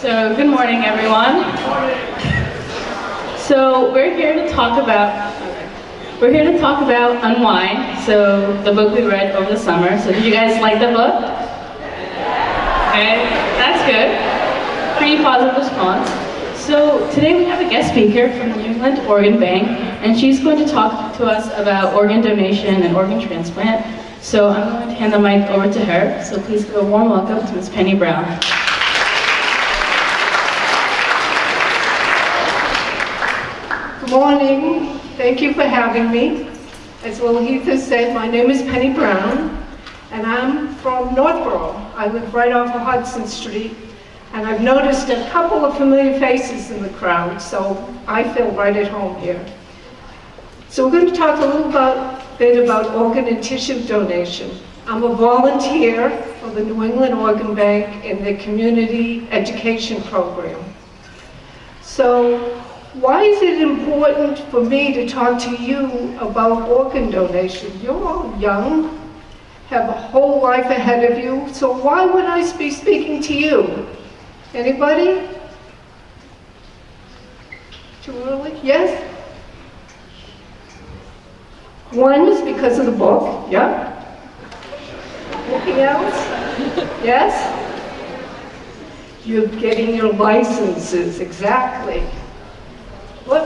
So, good morning, everyone. So, we're here to talk about Unwind. So, the book we read over the summer. So, did you guys like the book? Okay, that's good. Pretty positive response. So, today we have a guest speaker from the New England Organ Bank, and she's going to talk to us about organ donation and organ transplant. So, I'm going to hand the mic over to her. So, please give a warm welcome to Ms. Penny Brown. Good morning. Thank you for having me. As Will Heath has said, my name is Penny Brown, and I'm from Northborough. I live right off of Hudson Street, and I've noticed a couple of familiar faces in the crowd, so I feel right at home here. So we're going to talk a little bit about organ and tissue donation. I'm a volunteer for the New England Organ Bank in the community education program. So, why is it important for me to talk to you about organ donation? You're all young, have a whole life ahead of you, so why would I be speaking to you? Anybody? Too early? Yes? One is because of the book, yeah? Anything else? Yes? You're getting your licenses, exactly. What?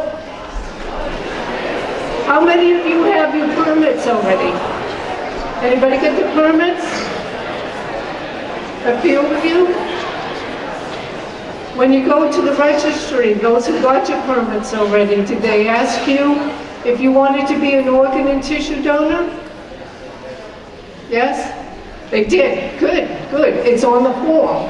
How many of you have your permits already? Anybody get the permits? A few of you? When you go to the registry, those who got your permits already, did they ask you if you wanted to be an organ and tissue donor? Yes? They did. Good, good. It's on the form.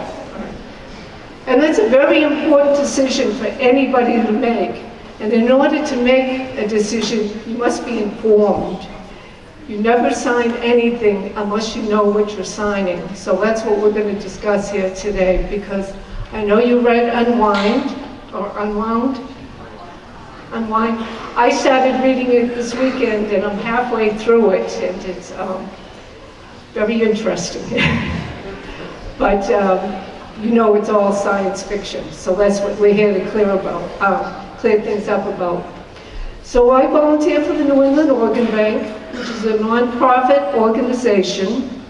And that's a very important decision for anybody to make. And in order to make a decision, you must be informed. You never sign anything unless you know what you're signing. So that's what we're going to discuss here today, because I know you read Unwind, or Unwound? Unwind. I started reading it this weekend, and I'm halfway through it, and it's very interesting. But you know it's all science fiction, so that's what we're here to clear things up about. So I volunteer for the New England Organ Bank, which is a non-profit organization.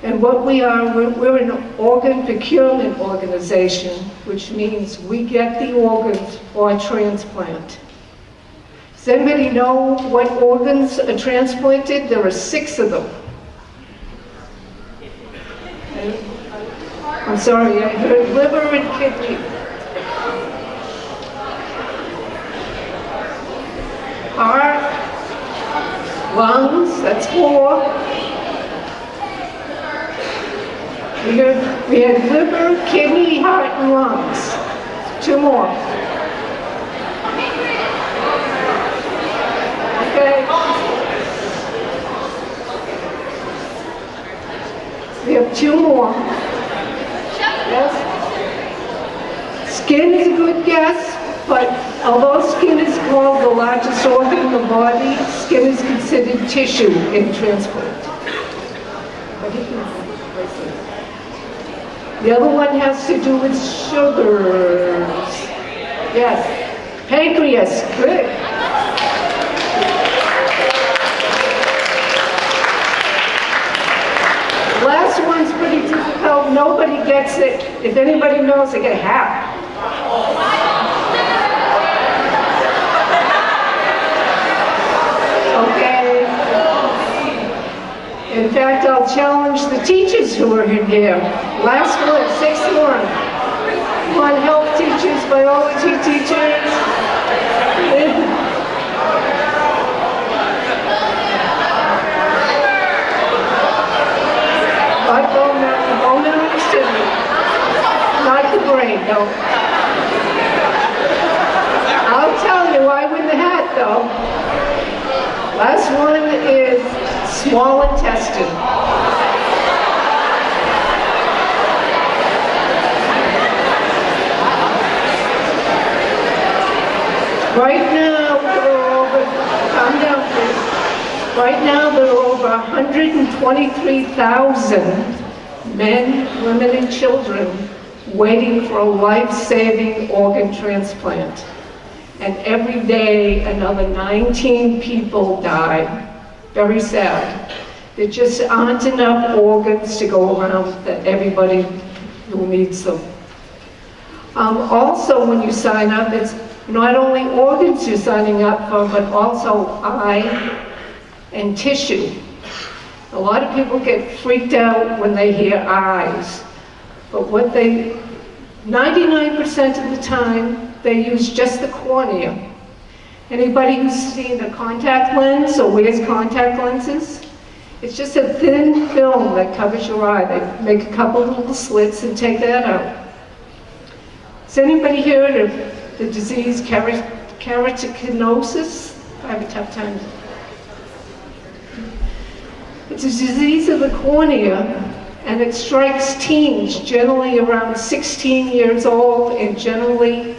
And what we are, we're an organ procurement organization, which means we get the organs for transplant. Does anybody know what organs are transplanted? There are 6 of them. I'm sorry, I heard liver and kidney. Heart, lungs, that's 4. We had liver, kidney, heart, and lungs. 2 more. Okay. We have 2 more. Yes? Skin is a good guess. But although skin is called the largest organ in the body, skin is considered tissue in transplant. The other one has to do with sugars. Yes. Pancreas. Good. The last one's pretty difficult. Nobody gets it. If anybody knows, they get half. Okay. In fact, I'll challenge the teachers who are in here. Last one, 6th one. Come on, health teachers, biology teachers. Not bone marrow is different. Not the brain, no. I'll tell you, I win the hat, though. Last one is small intestine. Right now, there are over, calm down please. Right now, there are over 123,000 men, women, and children waiting for a life-saving organ transplant. And every day, another 19 people die. Very sad. There just aren't enough organs to go around that everybody who needs them. Also, when you sign up, it's not only organs you're signing up for, but also eye and tissue. A lot of people get freaked out when they hear eyes, but 99% of the time, they use just the cornea. Anybody who's seen a contact lens or wears contact lenses? It's just a thin film that covers your eye. They make a couple little slits and take that out. Has anybody heard of the disease keratinosis? I have a tough time. It's a disease of the cornea, and it strikes teens, generally around 16 years old, and generally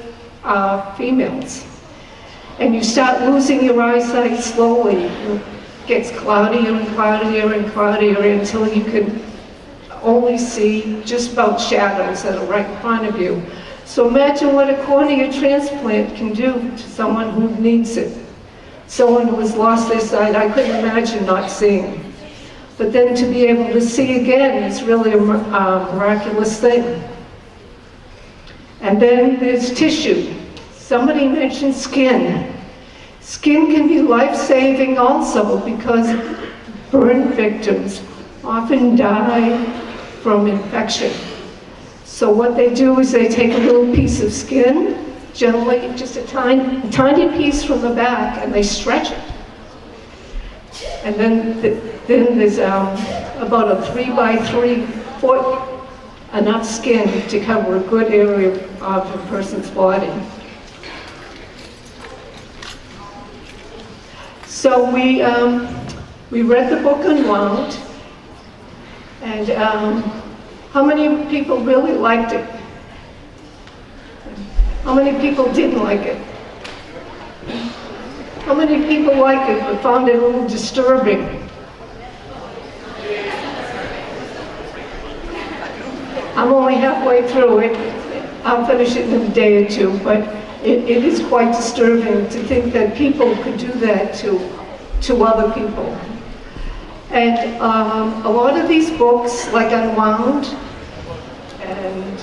females. And you start losing your eyesight slowly. It gets cloudier and cloudier and cloudier until you can only see just about shadows that are right in front of you. So imagine what a cornea transplant can do to someone who needs it. Someone who has lost their sight, I couldn't imagine not seeing. But then to be able to see again is really a miraculous thing. And then there's tissue. Somebody mentioned skin. Skin can be life-saving also because burn victims often die from infection. So what they do is they take a little piece of skin, generally just a tiny piece from the back, and they stretch it. And then there's about a 3 by 3 foot enough skin to cover a good area of a person's body. So we read the book Unwound, and how many people really liked it? How many people didn't like it? How many people liked it but found it a little disturbing? I'm only halfway through it. I'll finish it in a day or two, but it is quite disturbing to think that people could do that to other people. And a lot of these books, like Unwound and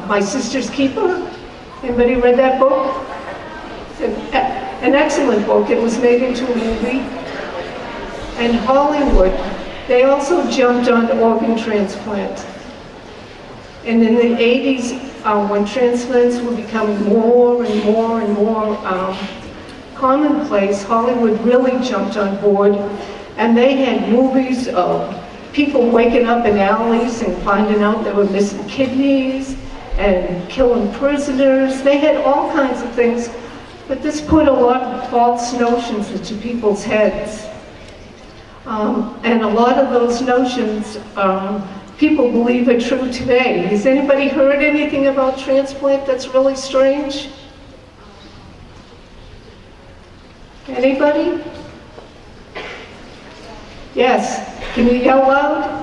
My Sister's Keeper, anybody read that book? It's an excellent book. It was made into a movie. And Hollywood, they also jumped on organ transplant. And in the 80s, when transplants were becoming more and more and more commonplace, Hollywood really jumped on board, and they had movies of people waking up in alleys and finding out they were missing kidneys and killing prisoners. They had all kinds of things, but this put a lot of false notions into people's heads. And a lot of those notions people believe are true today. Has anybody heard anything about transplant that's really strange? Anybody? Yes. Can you yell loud?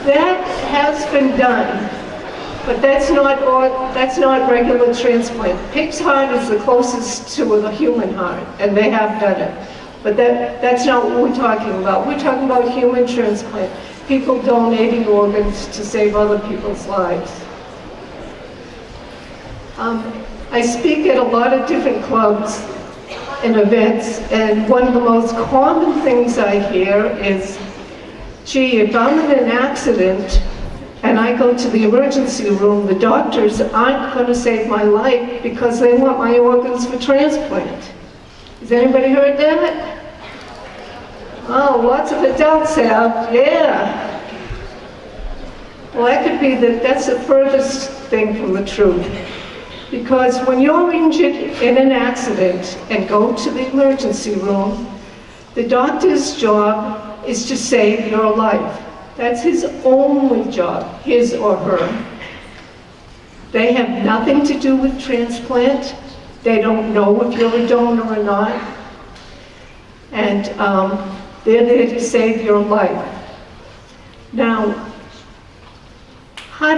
That has been done, but that's not regular transplant. Pig's heart is the closest to a human heart, and they have done it. But that's not what we're talking about. We're talking about human transplant, people donating organs to save other people's lives. I speak at a lot of different clubs and events, and one of the most common things I hear is, gee, if I'm in an accident and I go to the emergency room, the doctors aren't going to save my life because they want my organs for transplant. Has anybody heard that? Oh, lots of adults have, yeah. Well, that could be that's the furthest thing from the truth. Because when you're injured in an accident and go to the emergency room, the doctor's job is to save your life. That's his only job, his or her. They have nothing to do with transplant. They don't know if you're a donor or not. And they're there to save your life. Now, how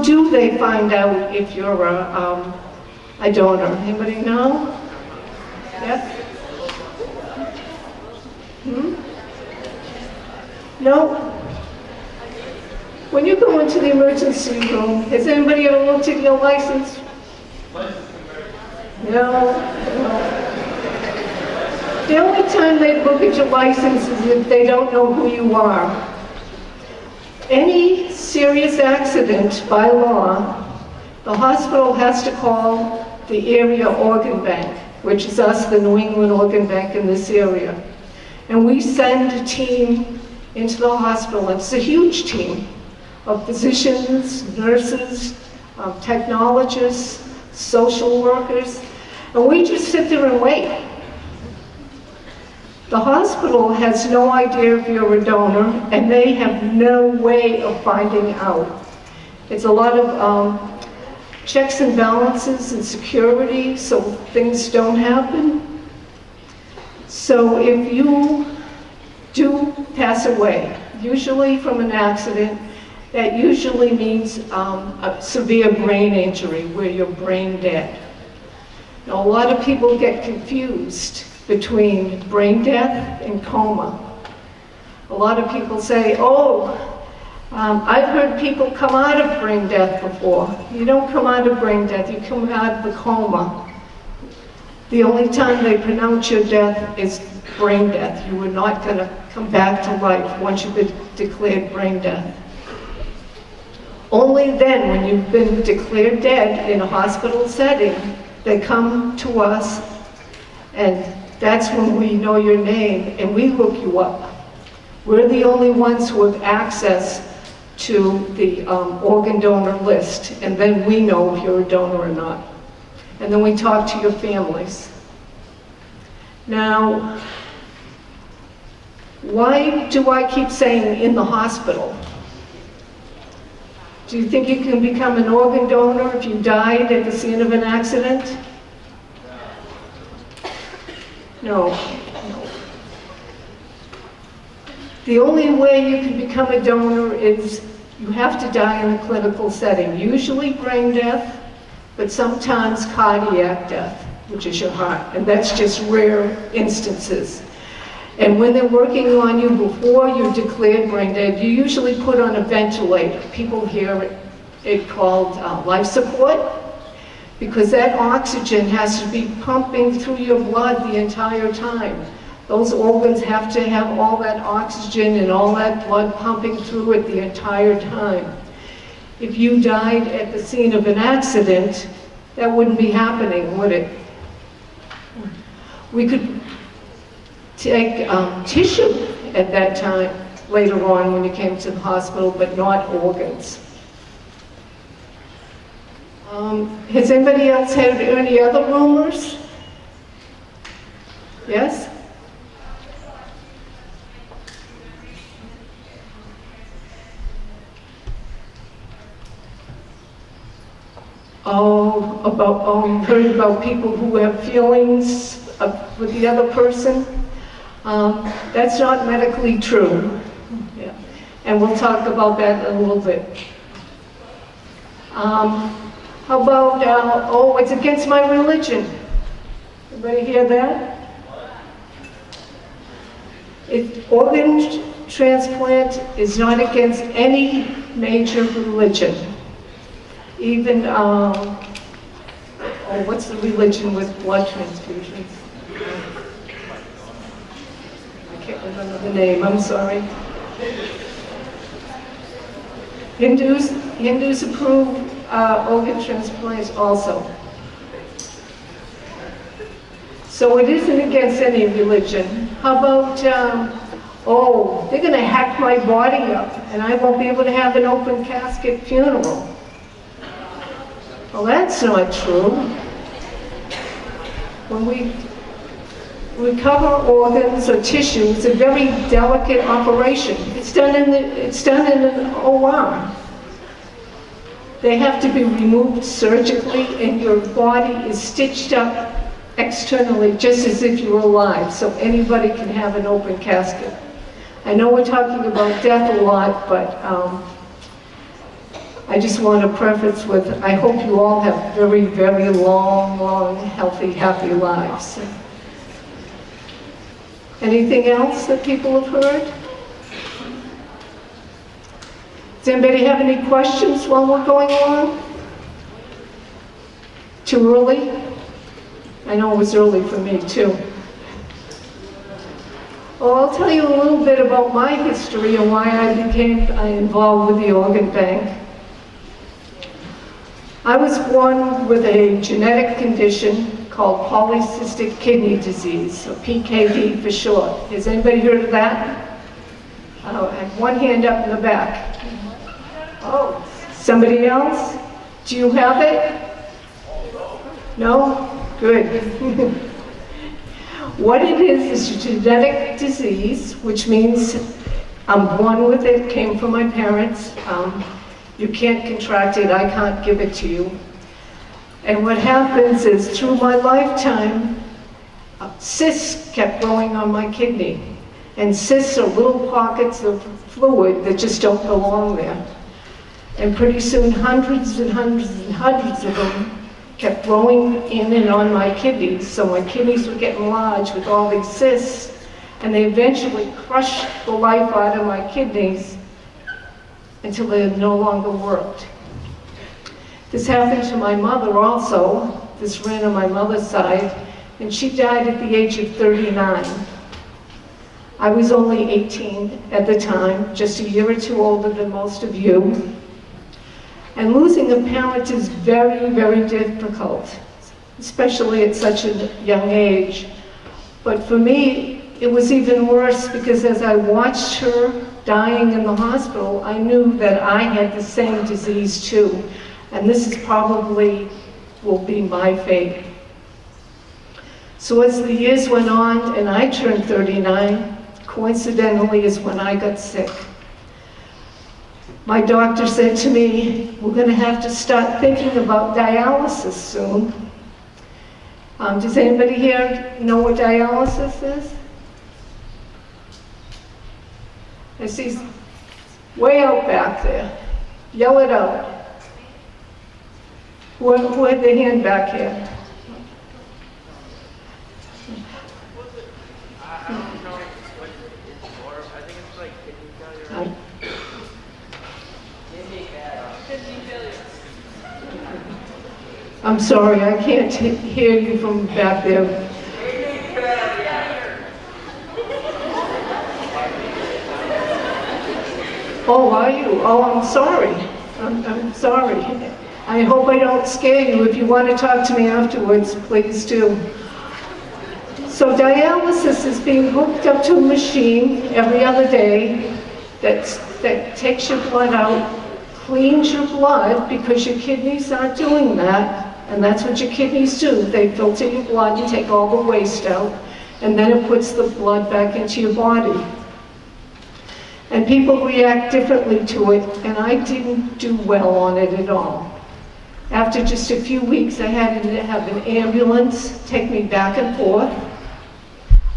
do they find out if you're a donor? Anybody know? Yes? No? When you go into the emergency room, has anybody ever looked at your license? No? The only time they look at your license is if they don't know who you are. Any serious accident, by law, the hospital has to call the area organ bank, which is us, the New England Organ Bank in this area. And we send a team into the hospital. It's a huge team of physicians, nurses, technologists, social workers, and we just sit there and wait. The hospital has no idea if you're a donor, and they have no way of finding out. It's a lot of checks and balances and security, so things don't happen. So if you do pass away, usually from an accident, that usually means a severe brain injury where you're brain dead. Now, a lot of people get confused between brain death and coma. A lot of people say, oh, I've heard people come out of brain death before. You don't come out of brain death, you come out of the coma. The only time they pronounce your death is brain death. You are not going to come back to life once you've been declared brain death. Only then, when you've been declared dead in a hospital setting, they come to us, and that's when we know your name, and we look you up. We're the only ones who have access to the organ donor list, and then we know if you're a donor or not. And then we talk to your families. Now, why do I keep saying in the hospital? Do you think you can become an organ donor if you died at the scene of an accident? No. The only way you can become a donor is you have to die in a clinical setting, usually brain death, but sometimes cardiac death, which is your heart, and that's just rare instances. And when they're working on you before you're declared brain dead, you usually put on a ventilator. People hear it called life support, because that oxygen has to be pumping through your blood the entire time. Those organs have to have all that oxygen and all that blood pumping through it the entire time. If you died at the scene of an accident, that wouldn't be happening, would it? We could take tissue at that time, later on when you came to the hospital, but not organs. Has anybody else had any other rumors? Yes? You've heard about people who have feelings with the other person? That's not medically true. Yeah. And we'll talk about that in a little bit. How about, it's against my religion. Anybody hear that? Organ transplant is not against any major religion. Even, what's the religion with blood transfusions? I can't remember the name, I'm sorry. Hindus approve organ transplants also. So it isn't against any religion. How about, they're going to hack my body up and I won't be able to have an open casket funeral. Well, that's not true. recover organs or tissue is a very delicate operation. It's done in an OR. They have to be removed surgically, and your body is stitched up externally, just as if you were alive, so anybody can have an open casket. I know we're talking about death a lot, but I just want to preface with, I hope you all have very, very long, healthy, happy lives. Anything else that people have heard? Does anybody have any questions while we're going along? Too early? I know it was early for me too. Well, I'll tell you a little bit about my history and why I became involved with the organ bank. I was born with a genetic condition called polycystic kidney disease, or PKD for short. Has anybody heard of that? I have one hand up in the back. Oh, somebody else? Do you have it? No? Good. What it is a genetic disease, which means I'm born with it, came from my parents. You can't contract it, I can't give it to you. And what happens is, through my lifetime, cysts kept growing on my kidney. And cysts are little pockets of fluid that just don't belong there. And pretty soon, hundreds and hundreds and hundreds of them kept growing in and on my kidneys. So my kidneys were getting large with all these cysts, and they eventually crushed the life out of my kidneys until they no longer worked. This happened to my mother also. This ran on my mother's side, and she died at the age of 39. I was only 18 at the time, just a year or two older than most of you. And losing a parent is very, very difficult, especially at such a young age. But for me, it was even worse because as I watched her dying in the hospital, I knew that I had the same disease too. And this is probably will be my fate. So as the years went on and I turned 39, coincidentally is when I got sick. My doctor said to me, we're going to have to start thinking about dialysis soon. Does anybody here know what dialysis is? I see way out back there. Yell it out. Who had their hand back here? I'm sorry, I can't hear you from back there. Oh, are you? Oh, I'm sorry. I'm sorry. I hope I don't scare you. If you want to talk to me afterwards, please do. So dialysis is being hooked up to a machine every other day that takes your blood out, cleans your blood because your kidneys aren't doing that. And that's what your kidneys do. They filter your blood and take all the waste out, and then it puts the blood back into your body. And people react differently to it, and I didn't do well on it at all. After just a few weeks, I had to have an ambulance take me back and forth.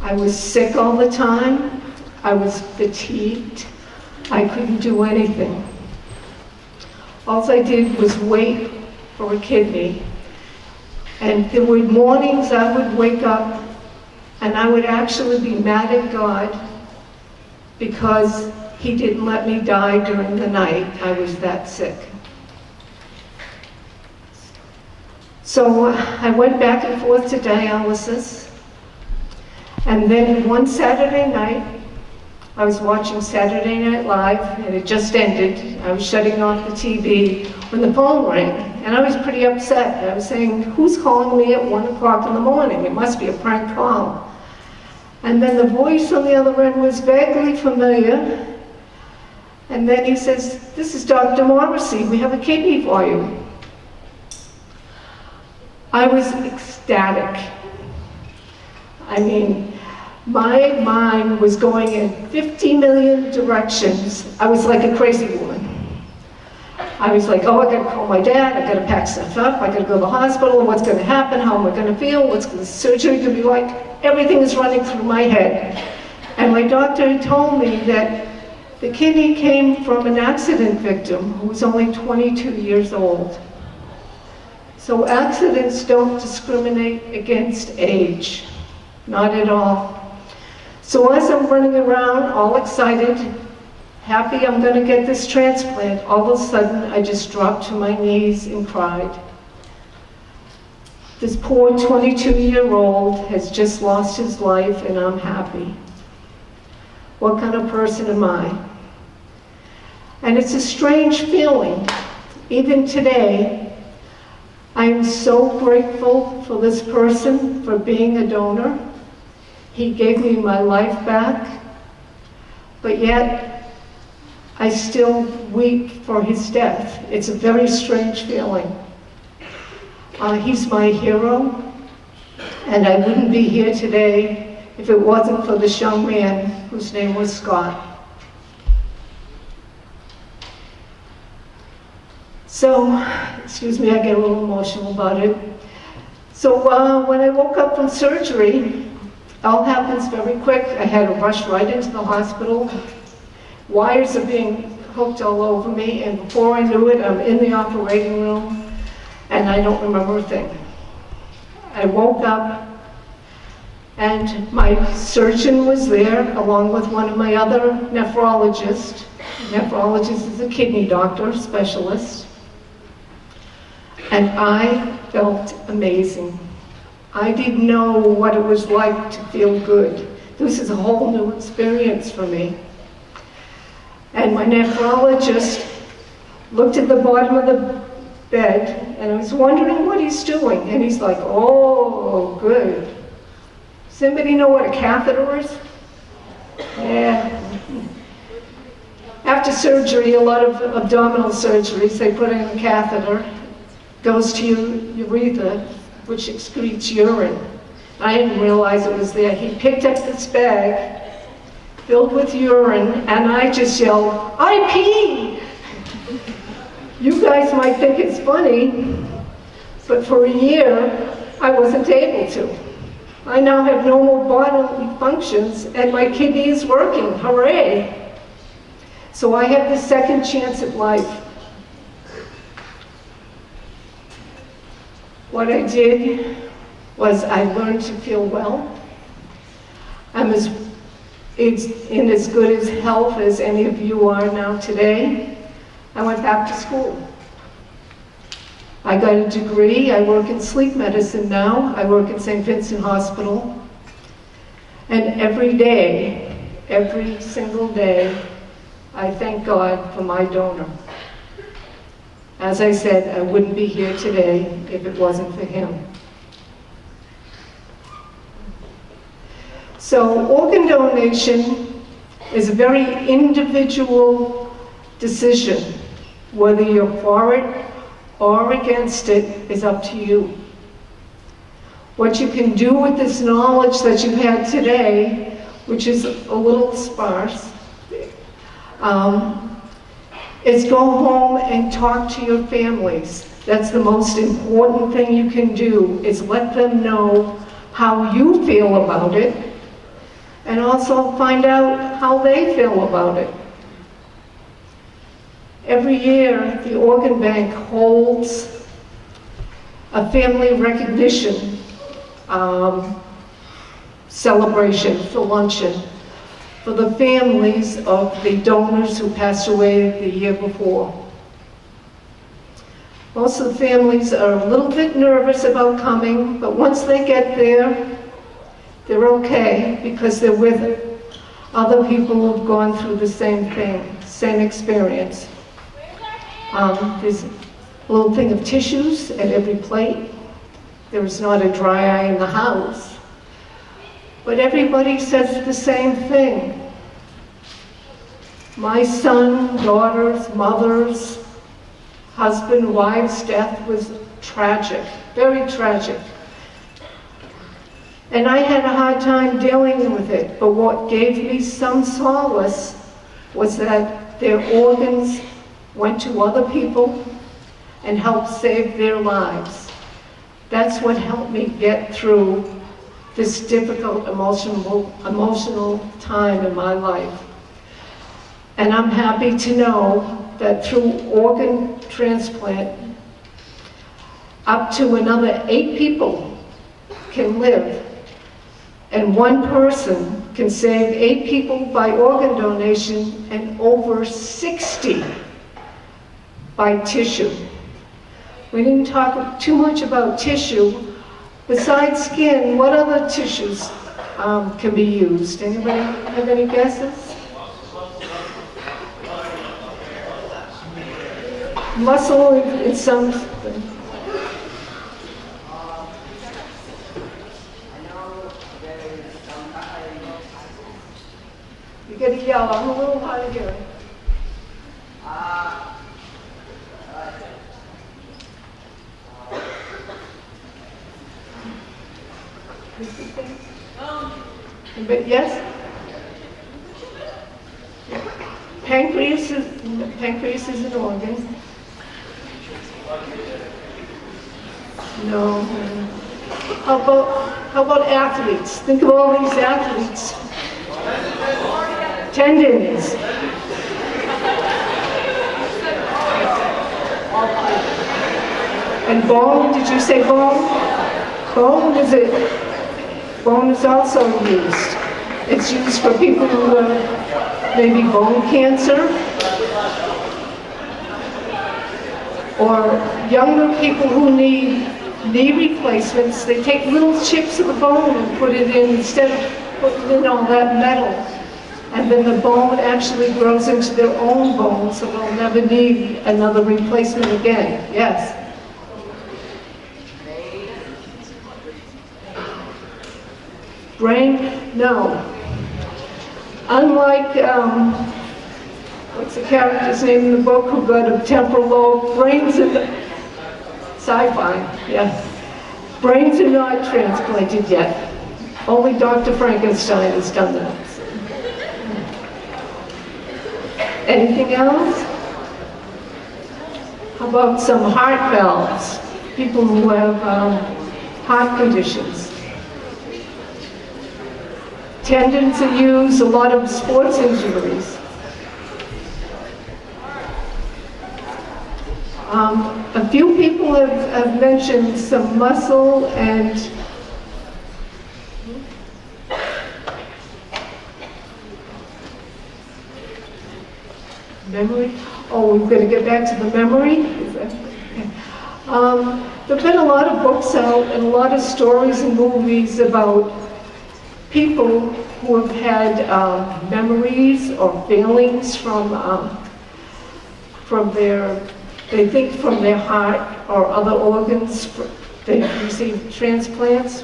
I was sick all the time. I was fatigued. I couldn't do anything. All I did was wait for a kidney. And there were mornings I would wake up and I would actually be mad at God because He didn't let me die during the night. I was that sick. So I went back and forth to dialysis. And then one Saturday night, I was watching Saturday Night Live, and it just ended. I was shutting off the TV when the phone rang. And I was pretty upset. I was saying, who's calling me at 1 o'clock in the morning? It must be a prank call. And then the voice on the other end was vaguely familiar. And then he says, this is Dr. Morrissey. We have a kidney for you. I was ecstatic. I mean, my mind was going in 50 million directions. I was like a crazy woman. I was like, oh, I gotta call my dad, I gotta pack stuff up, I gotta go to the hospital, what's gonna happen, how am I gonna feel, what's the surgery gonna be like? Everything is running through my head. And my doctor told me that the kidney came from an accident victim who was only 22 years old. So accidents don't discriminate against age, not at all. So as I'm running around, all excited, happy I'm going to get this transplant, all of a sudden I just dropped to my knees and cried. This poor 22-year-old has just lost his life and I'm happy. What kind of person am I? And it's a strange feeling. Even today, I am so grateful for this person, for being a donor. He gave me my life back, but yet I still weep for his death. It's a very strange feeling. He's my hero, and I wouldn't be here today if it wasn't for this young man whose name was Scott. So, excuse me, I get a little emotional about it. So when I woke up from surgery, all happens very quick. I had to rush right into the hospital. Wires are being hooked all over me, and before I knew it, I'm in the operating room, and I don't remember a thing. I woke up, and my surgeon was there, along with one of my other nephrologists. Nephrologist is a kidney doctor, specialist. And I felt amazing. I didn't know what it was like to feel good. This is a whole new experience for me. And my nephrologist looked at the bottom of the bed, and I was wondering what he's doing. And he's like, oh, good. Does anybody know what a catheter is? Yeah. After surgery, a lot of abdominal surgeries, they put in a catheter, goes to your urethra, which excretes urine. I didn't realize it was there. He picked up this bag filled with urine, and I just yelled, I pee! You guys might think it's funny, but for a year, I wasn't able to. I now have normal bodily functions, and my kidney is working, hooray! So I have the second chance at life. What I did was I learned to feel well. I'm in as good as health as any of you are now today. I went back to school. I got a degree. I work in sleep medicine now. I work at St. Vincent Hospital. And every day, every single day, I thank God for my donor. As I said, I wouldn't be here today if it wasn't for him. So organ donation is a very individual decision. Whether you're for it or against it is up to you. What you can do with this knowledge that you had today, which is a little sparse, is go home and talk to your families. That's the most important thing you can do, is let them know how you feel about it, and also find out how they feel about it. Every year, the Organ Bank holds a family recognition celebration for luncheon for the families of the donors who passed away the year before. Most of the families are a little bit nervous about coming, but once they get there, they're okay because they're with other people who've gone through the same thing, same experience. There's a little thing of tissues at every plate. There is not a dry eye in the house. But everybody says the same thing. My son, daughters, mothers, husband, wife's death was tragic, very tragic. And I had a hard time dealing with it, but what gave me some solace was that their organs went to other people and helped save their lives. That's what helped me get through this difficult emotional time in my life. And I'm happy to know that through organ transplant, up to another 8 people can live. And one person can save 8 people by organ donation and over 60 by tissue. We didn't talk too much about tissue. Besides skin, what other tissues can be used? Anybody have any guesses? Muscle in some. You gotta yell, I'm a little hard of hearing. But yes? Pancreas is an organ. No. How about athletes? Think of all these athletes. Tendons. And bone, did you say bone? Bone is also used. It's used for people who have maybe bone cancer, or younger people who need knee replacements. They take little chips of the bone and put it in instead of putting in all that metal. And then the bone actually grows into their own bone, so they'll never need another replacement again. Yes? Brain? No. Unlike, what's the character's name in the book who got a temporal lobe? Brains are sci-fi, yeah. Brains are not transplanted yet. Only Dr. Frankenstein has done that. Anything else? How about some heart valves? People who have heart conditions. Tendons are used, a lot of sports injuries. A few people have mentioned some muscle and memory. Oh, we've got to get back to the memory. There've been a lot of books out and a lot of stories and movies about people who have had memories or failings from their, they think from their heart or other organs. They receive transplants.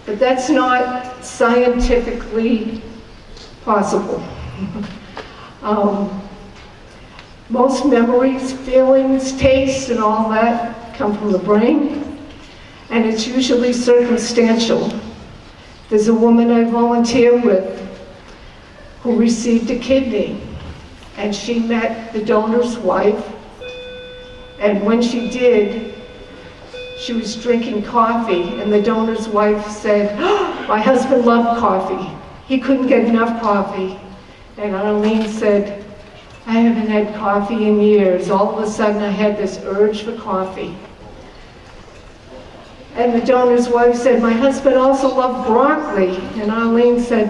But that's not scientifically possible. Most memories, feelings, tastes, and all that come from the brain, and it's usually circumstantial. There's a woman I volunteer with who received a kidney, and she met the donor's wife, and when she did, she was drinking coffee, and the donor's wife said, "Oh, my husband loved coffee. He couldn't get enough coffee." And Arlene said, "I haven't had coffee in years. All of a sudden I had this urge for coffee." And the donor's wife said, "My husband also loved broccoli." And Arlene said,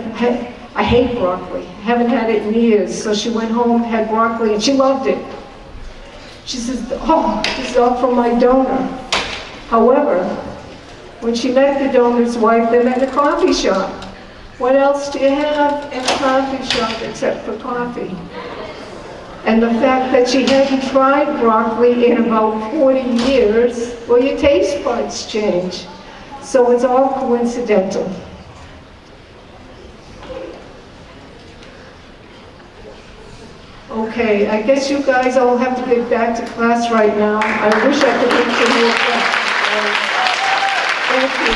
"I hate broccoli. I haven't had it in years." So she went home, had broccoli, and she loved it. She says, "Oh, this is all from my donor." However, when she met the donor's wife, they met in a coffee shop. What else do you have in a coffee shop except for coffee? And the fact that she hadn't tried broccoli in about 40 years, well, your taste buds change. So it's all coincidental. Okay, I guess you guys all have to get back to class right now. I wish I could answer more questions. Thank you.